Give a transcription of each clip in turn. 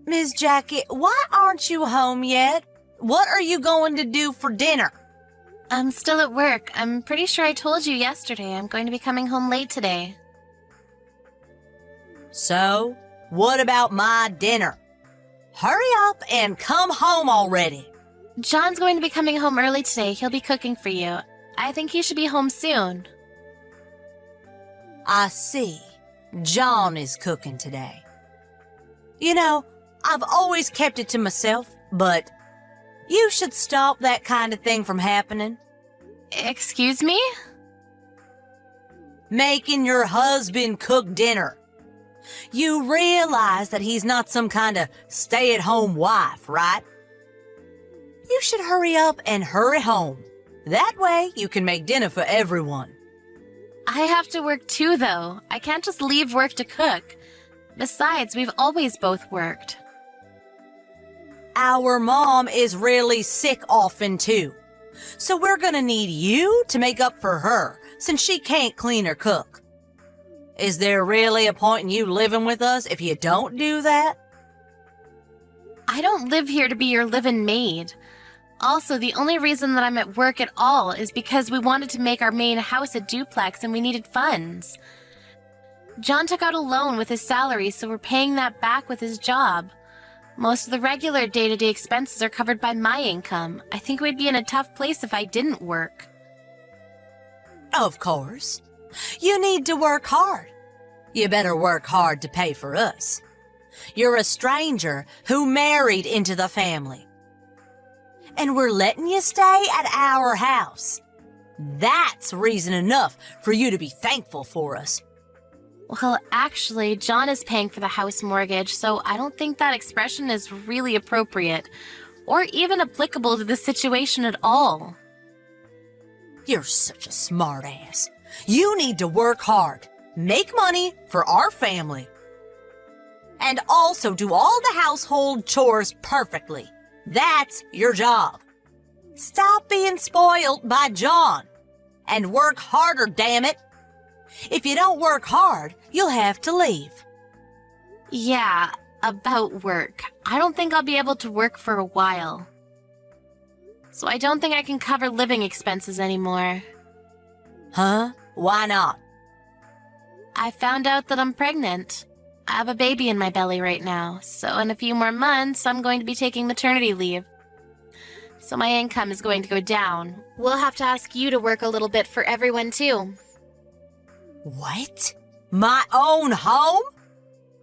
Miss Jackie, why aren't you home yet? What are you going to do for dinner? I'm still at work. I'm pretty sure I told you yesterday I'm going to be coming home late today. So, what about my dinner? Hurry up and come home already. John's going to be coming home early today. He'll be cooking for you. I think he should be home soon. I see. John is cooking today. You know, I've always kept it to myself, but you should stop that kind of thing from happening. Excuse me? Making your husband cook dinner. You realize that he's not some kind of stay-at-home wife, right? You should hurry up and hurry home. That way you can make dinner for everyone. I have to work too, though. I can't just leave work to cook. Besides, we've always both worked. Our mom is really sick often, too. So we're gonna need you to make up for her, since she can't clean or cook. Is there really a point in you living with us if you don't do that? I don't live here to be your live-in maid. Also, the only reason that I'm at work at all is because we wanted to make our main house a duplex and we needed funds. John took out a loan with his salary, so we're paying that back with his job. Most of the regular day-to-day expenses are covered by my income. I think we'd be in a tough place if I didn't work. Of course. You need to work hard. You better work hard to pay for us. You're a stranger who married into the family. And we're letting you stay at our house. That's reason enough for you to be thankful for us. Well, actually, John is paying for the house mortgage, so I don't think that expression is really appropriate, or even applicable to the situation at all. You're such a smart ass. You need to work hard, make money for our family, and also do all the household chores perfectly. That's your job. Stop being spoiled by John and work harder, damn it. If you don't work hard, you'll have to leave. Yeah, about work. I don't think I'll be able to work for a while. So I don't think I can cover living expenses anymore. Huh? Why not? I found out that I'm pregnant. I have a baby in my belly right now, so in a few more months, I'm going to be taking maternity leave. So my income is going to go down. We'll have to ask you to work a little bit for everyone, too. What? My own home?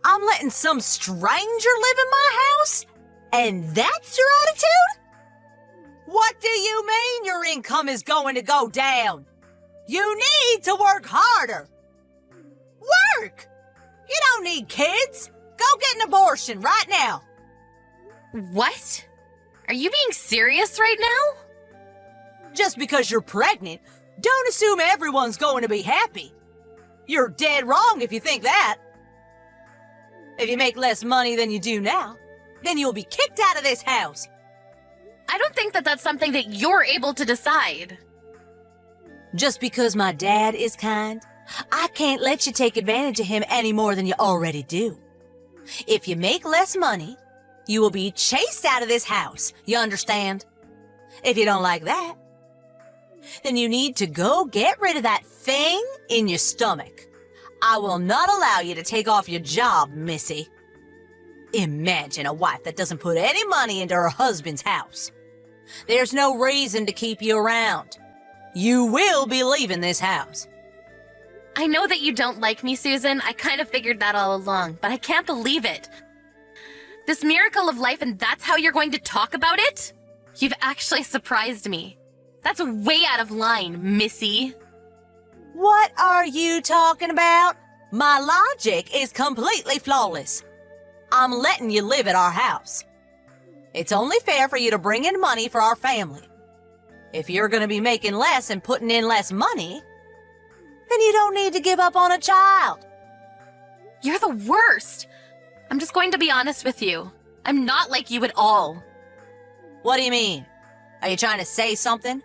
I'm letting some stranger live in my house? And that's your attitude? What do you mean your income is going to go down? You need to work harder. Work! You don't need kids. Go get an abortion right now. What? Are you being serious right now? Just because you're pregnant, don't assume everyone's going to be happy. You're dead wrong if you think that. If you make less money than you do now, then you'll be kicked out of this house. I don't think that that's something that you're able to decide. Just because my dad is kind, I can't let you take advantage of him any more than you already do. If you make less money, you will be chased out of this house, you understand? If you don't like that, then you need to go get rid of that thing in your stomach. I will not allow you to take off your job, missy. Imagine a wife that doesn't put any money into her husband's house. There's no reason to keep you around. You will be leaving this house. I know that you don't like me, Susan. I kind of figured that all along, but I can't believe it. This miracle of life, and that's how you're going to talk about it? You've actually surprised me. That's way out of line, Missy. What are you talking about? My logic is completely flawless. I'm letting you live at our house. It's only fair for you to bring in money for our family. If you're going to be making less and putting in less money, then you don't need to give up on a child. You're the worst. I'm just going to be honest with you. I'm not like you at all. What do you mean? Are you trying to say something?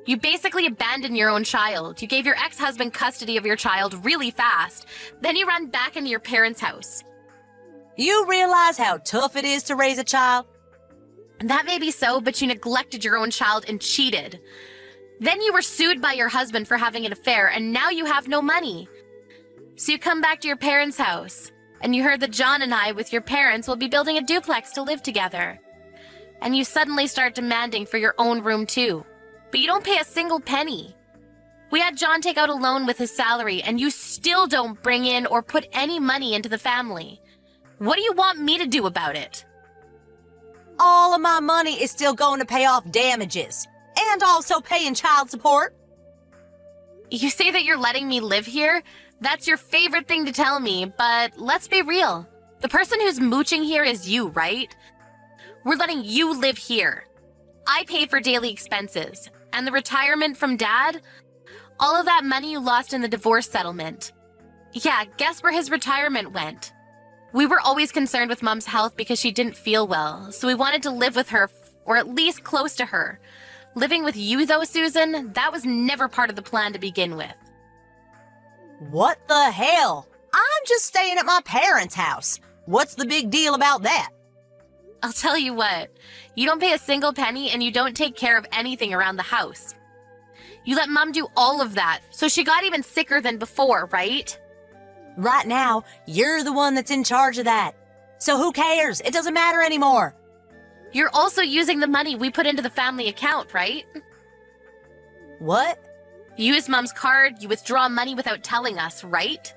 You basically abandoned your own child. You gave your ex-husband custody of your child really fast. Then you ran back into your parents' house. You realize how tough it is to raise a child? That may be so, but you neglected your own child and cheated. Then you were sued by your husband for having an affair, and now you have no money. So you come back to your parents' house, and you heard that John and I, with your parents, will be building a duplex to live together. And you suddenly start demanding for your own room too. But you don't pay a single penny. We had John take out a loan with his salary, and you still don't bring in or put any money into the family. What do you want me to do about it? All of my money is still going to pay off damages, and also paying child support. You say that you're letting me live here? That's your favorite thing to tell me, but let's be real. The person who's mooching here is you, right? We're letting you live here. I pay for daily expenses, and the retirement from Dad? All of that money you lost in the divorce settlement. Yeah, guess where his retirement went? We were always concerned with Mom's health because she didn't feel well, so we wanted to live with her, or at least close to her. Living with you, though, Susan, that was never part of the plan to begin with. What the hell? I'm just staying at my parents' house. What's the big deal about that? I'll tell you what, you don't pay a single penny and you don't take care of anything around the house. You let Mom do all of that, so she got even sicker than before, right? Right now, you're the one that's in charge of that. So who cares? It doesn't matter anymore. You're also using the money we put into the family account, right? What? You use Mom's card, you withdraw money without telling us, right?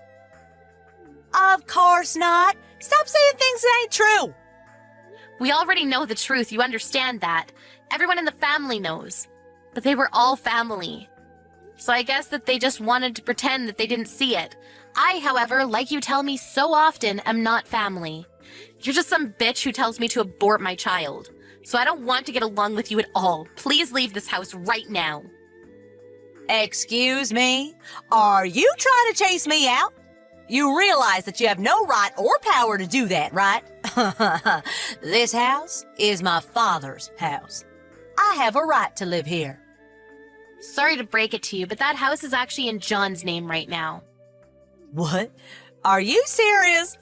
Of course not. Stop saying things that ain't true. We already know the truth, you understand that. Everyone in the family knows. But they were all family. So I guess that they just wanted to pretend that they didn't see it. I, however, like you tell me so often, am not family. You're just some bitch who tells me to abort my child. So I don't want to get along with you at all. Please leave this house right now. Excuse me? Are you trying to chase me out? You realize that you have no right or power to do that, right? This house is my father's house. I have a right to live here. Sorry to break it to you, but that house is actually in John's name right now. What? Are you serious?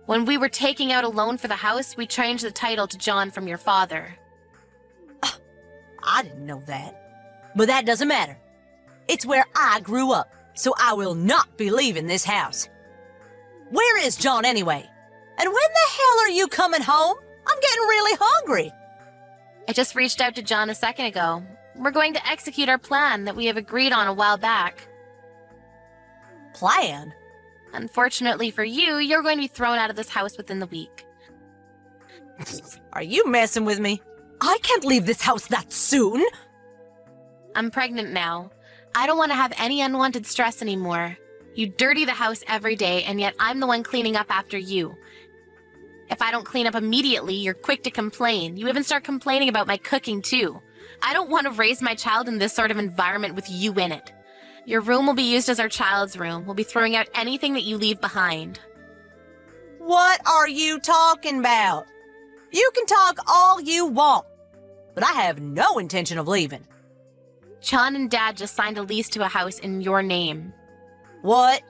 When we were taking out a loan for the house, we changed the title to John from your father. I didn't know that. But that doesn't matter. It's where I grew up, so I will not be leaving this house. Where is John anyway? And when the hell are you coming home? I'm getting really hungry. I just reached out to John a second ago. We're going to execute our plan that we have agreed on a while back. Plan? Unfortunately for you, you're going to be thrown out of this house within the week. Are you messing with me? I can't leave this house that soon. I'm pregnant now. I don't want to have any unwanted stress anymore. You dirty the house every day, and yet I'm the one cleaning up after you. If I don't clean up immediately, you're quick to complain. You even start complaining about my cooking, too. I don't want to raise my child in this sort of environment with you in it. Your room will be used as our child's room. We'll be throwing out anything that you leave behind. What are you talking about? You can talk all you want, but I have no intention of leaving. John and Dad just signed a lease to a house in your name. What?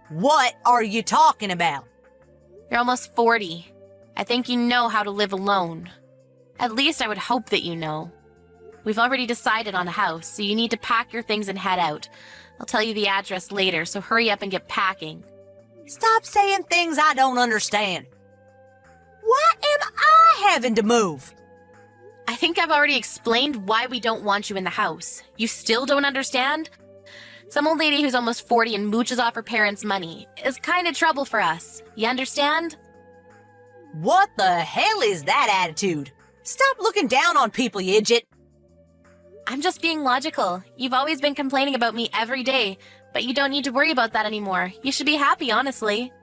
What are you talking about? You're almost 40. I think you know how to live alone. At least I would hope that you know. We've already decided on a house, so you need to pack your things and head out. I'll tell you the address later, so hurry up and get packing. Stop saying things I don't understand. Why am I having to move? I think I've already explained why we don't want you in the house. You still don't understand? Some old lady who's almost 40 and mooches off her parents' money is kind of trouble for us. You understand? What the hell is that attitude? Stop looking down on people, you idiot. I'm just being logical. You've always been complaining about me every day, but you don't need to worry about that anymore. You should be happy, honestly.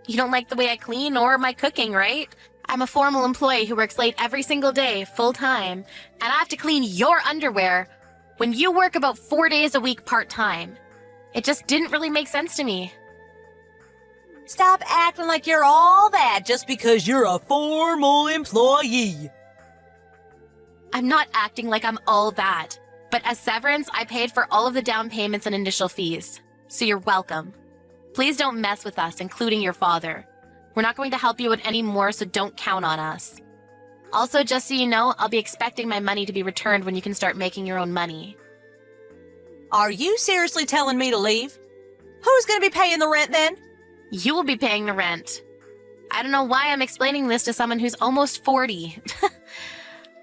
You don't like the way I clean or my cooking, right? I'm a formal employee who works late every single day, full-time, and I have to clean your underwear when you work about 4 days a week part-time. It just didn't really make sense to me. Stop acting like you're all that just because you're a formal employee. I'm not acting like I'm all that, but as severance, I paid for all of the down payments and initial fees, so you're welcome. Please don't mess with us, including your father. We're not going to help you out anymore, so don't count on us. Also, just so you know, I'll be expecting my money to be returned when you can start making your own money. Are you seriously telling me to leave? Who's going to be paying the rent then? You will be paying the rent. I don't know why I'm explaining this to someone who's almost 40.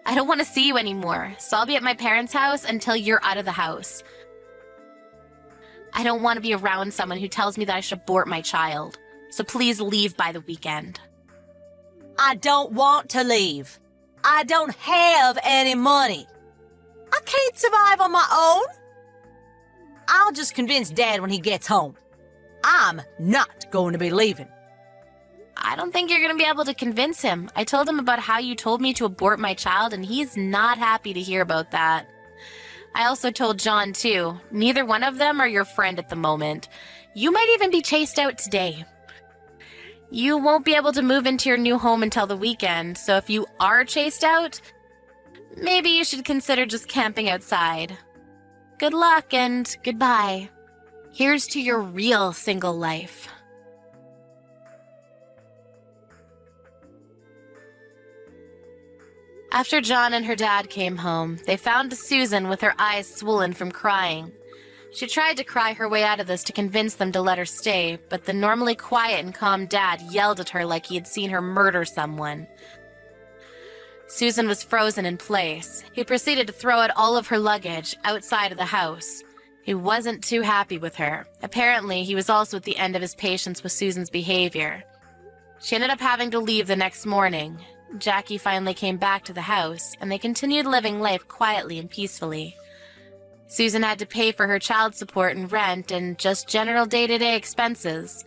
I don't want to see you anymore, so I'll be at my parents' house until you're out of the house. I don't want to be around someone who tells me that I should abort my child, so please leave by the weekend. I don't want to leave. I don't have any money. I can't survive on my own. I'll just convince Dad when he gets home. I'm not going to be leaving. I don't think you're going to be able to convince him. I told him about how you told me to abort my child, and he's not happy to hear about that. I also told John, too. Neither one of them are your friend at the moment. You might even be chased out today. You won't be able to move into your new home until the weekend, so if you are chased out, maybe you should consider just camping outside. Good luck and goodbye. Here's to your real single life. After John and her dad came home, they found Susan with her eyes swollen from crying. She tried to cry her way out of this to convince them to let her stay, but the normally quiet and calm dad yelled at her like he had seen her murder someone. Susan was frozen in place. He proceeded to throw out all of her luggage outside of the house. He wasn't too happy with her. Apparently, he was also at the end of his patience with Susan's behavior. She ended up having to leave the next morning. Jackie finally came back to the house, and they continued living life quietly and peacefully. Susan had to pay for her child support and rent and just general day-to-day expenses.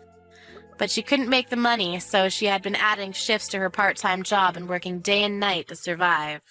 But she couldn't make the money, so she had been adding shifts to her part-time job and working day and night to survive.